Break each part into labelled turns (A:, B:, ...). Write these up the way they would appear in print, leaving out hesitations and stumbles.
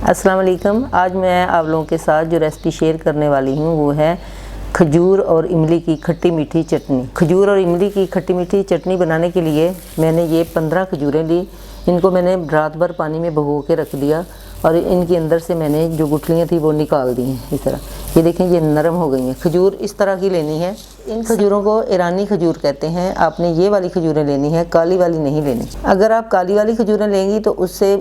A: अस्सलाम वालेकुम। आज मैं आप लोगों के साथ जो रेसिपी शेयर करने वाली हूँ वो है खजूर और इमली की खट्टी मीठी चटनी। खजूर और इमली की खट्टी मीठी चटनी बनाने के लिए मैंने ये 15 खजूरें ली। इनको मैंने रात भर पानी में भिगो के रख दिया और इनके अंदर से मैंने जो गुठलियाँ थी वो निकाल दी हैं। इस तरह ये देखें, ये नरम हो गई हैं। खजूर इस तरह की लेनी है। इन खजूरों को ईरानी खजूर कहते हैं। आपने ये वाली खजूरें लेनी है, काली वाली नहीं लेनी। अगर आप काली वाली खजूरें लेंगी तो उससे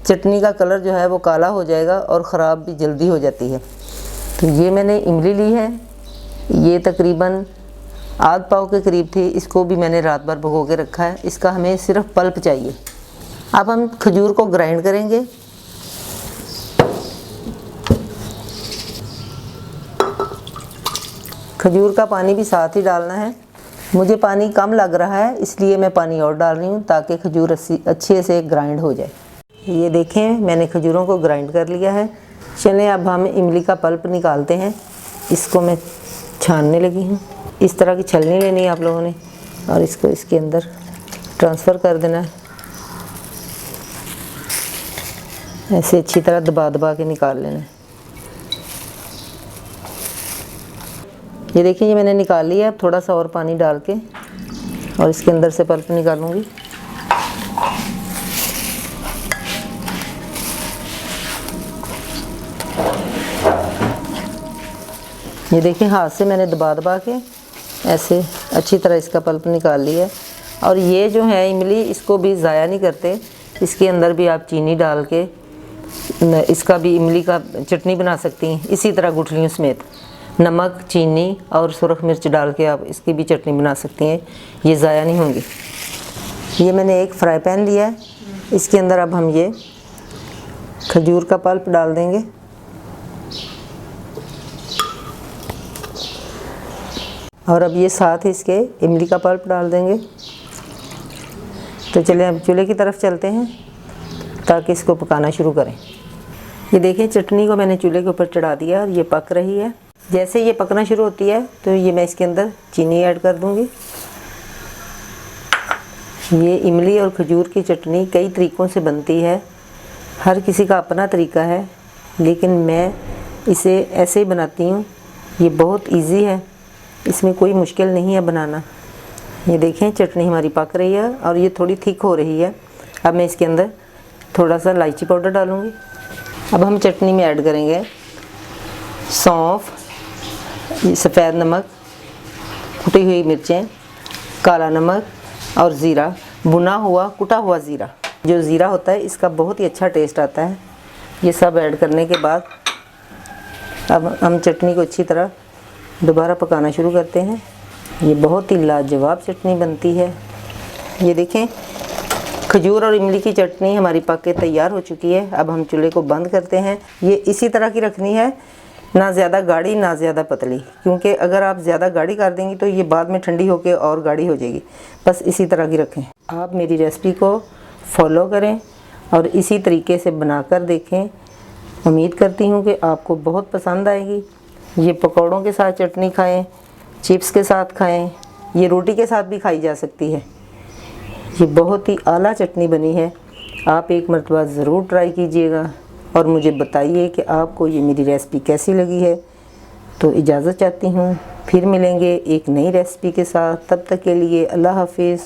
A: चटनी का कलर जो है वो काला हो जाएगा और ख़राब भी जल्दी हो जाती है। तो ये मैंने इमली ली है, ये तकरीबन आध पाव के करीब थी। इसको भी मैंने रात भर भिगो के रखा है। इसका हमें सिर्फ पल्प चाहिए। अब हम खजूर को ग्राइंड करेंगे। खजूर का पानी भी साथ ही डालना है। मुझे पानी कम लग रहा है इसलिए मैं पानी और डाल रही हूँ ताकि खजूर अच्छे से ग्राइंड हो जाए। ये देखें, मैंने खजूरों को ग्राइंड कर लिया है। चलें अब हम इमली का पल्प निकालते हैं। इसको मैं छानने लगी हूँ। इस तरह की छलनी लेनी है आप लोगों ने और इसको इसके अंदर ट्रांसफ़र कर देना है। ऐसे अच्छी तरह दबा दबा के निकाल लेना है। ये देखिए, ये मैंने निकाल लिया। अब थोड़ा सा और पानी डाल के और इसके अंदर से पल्प निकालूंगी। ये देखिए, हाथ से मैंने दबा दबा के ऐसे अच्छी तरह इसका पल्प निकाल लिया। और ये जो है इमली, इसको भी ज़ाया नहीं करते। इसके अंदर भी आप चीनी डाल के इसका भी इमली का चटनी बना सकती हैं। इसी तरह गुठलियों समेत नमक, चीनी और सुरख मिर्च डाल के आप इसकी भी चटनी बना सकती हैं। ये ज़ाया नहीं होंगी। ये मैंने एक फ्राई पैन लिया है। इसके अंदर अब हम ये खजूर का पल्प डाल देंगे। और अब ये साथ ही इसके इमली का पल्प डाल देंगे। तो चलिए अब चूल्हे की तरफ चलते हैं ताकि इसको पकाना शुरू करें। ये देखिए, चटनी को मैंने चूल्हे के ऊपर चढ़ा दिया और ये पक रही है। जैसे ये पकना शुरू होती है तो ये मैं इसके अंदर चीनी ऐड कर दूंगी। ये इमली और खजूर की चटनी कई तरीक़ों से बनती है। हर किसी का अपना तरीका है, लेकिन मैं इसे ऐसे ही बनाती हूँ। ये बहुत इजी है, इसमें कोई मुश्किल नहीं है बनाना। ये देखें, चटनी हमारी पक रही है और ये थोड़ी थिक हो रही है। अब मैं इसके अंदर थोड़ा सा इलायची पाउडर डालूँगी। अब हम चटनी में ऐड करेंगे सौंफ, सफ़ेद नमक, कुटी हुई मिर्चें, काला नमक और ज़ीरा, भुना हुआ कुटा हुआ ज़ीरा। जो ज़ीरा होता है इसका बहुत ही अच्छा टेस्ट आता है। ये सब ऐड करने के बाद अब हम चटनी को अच्छी तरह दोबारा पकाना शुरू करते हैं। ये बहुत ही लाजवाब चटनी बनती है। ये देखें, खजूर और इमली की चटनी हमारी पक के तैयार हो चुकी है। अब हम चूल्हे को बंद करते हैं। ये इसी तरह की रखनी है, ना ज़्यादा गाढ़ी ना ज़्यादा पतली, क्योंकि अगर आप ज़्यादा गाढ़ी कर देंगी तो ये बाद में ठंडी होकर और गाढ़ी हो जाएगी। बस इसी तरह की रखें। आप मेरी रेसिपी को फॉलो करें और इसी तरीके से बनाकर देखें। उम्मीद करती हूँ कि आपको बहुत पसंद आएगी। ये पकौड़ों के साथ चटनी खाएं, चिप्स के साथ खाएं, ये रोटी के साथ भी खाई जा सकती है। ये बहुत ही आला चटनी बनी है। आप एक मरतबा ज़रूर ट्राई कीजिएगा और मुझे बताइए कि आपको ये मेरी रेसिपी कैसी लगी है। तो इजाज़त चाहती हूँ, फिर मिलेंगे एक नई रेसिपी के साथ। तब तक के लिए अल्लाह हाफिज़।